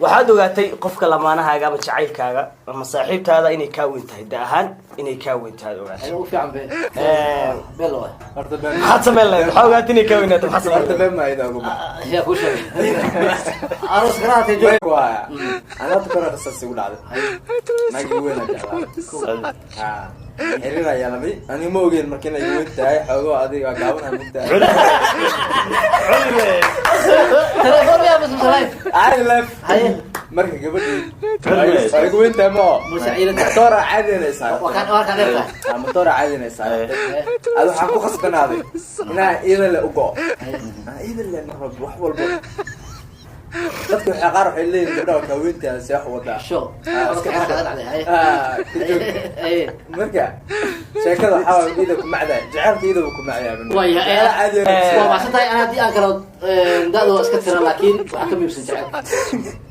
waxaad ogaatay qofka lamaanahaaga ama jacaylkaaga ama saaxiibtaada inay ka weyn tahay daahan inay ka weyn tahay ogaatay ugu fiican beel waa horta been maxaad samayn lahayd waxaa ogaatay inay ka weyn tahay maxaad samayn horta been ma ida ugu yaa ku sheegay aroos garaatay joog waa ana tukana qisas ugu dhacday nagi weyn jeclaa xiriir ayaa la mid ani ma ogeen markii ay weyn tahay xogo adiga gaaban aan mugtahay telefoon yaa bas salaam I love haye marka gabadhii ay weyn tahay ma motor caadi inay saaro wakan leeyahay motor caadi inay saaro adu waxaan ku qasbanaaday inaa iyada la ugo iyada la marab wax walba dadku waxay qaar waxay leeyihiin gabadha ka weynta si wax wada show iska dhacday haye marka sheekada waxa waa iyada ku macday jacaylka iyada ku macayaan waya caadi waa ma santahay ana hadii aan kala daado iska tira laakiin waxa ka miibsan jacayl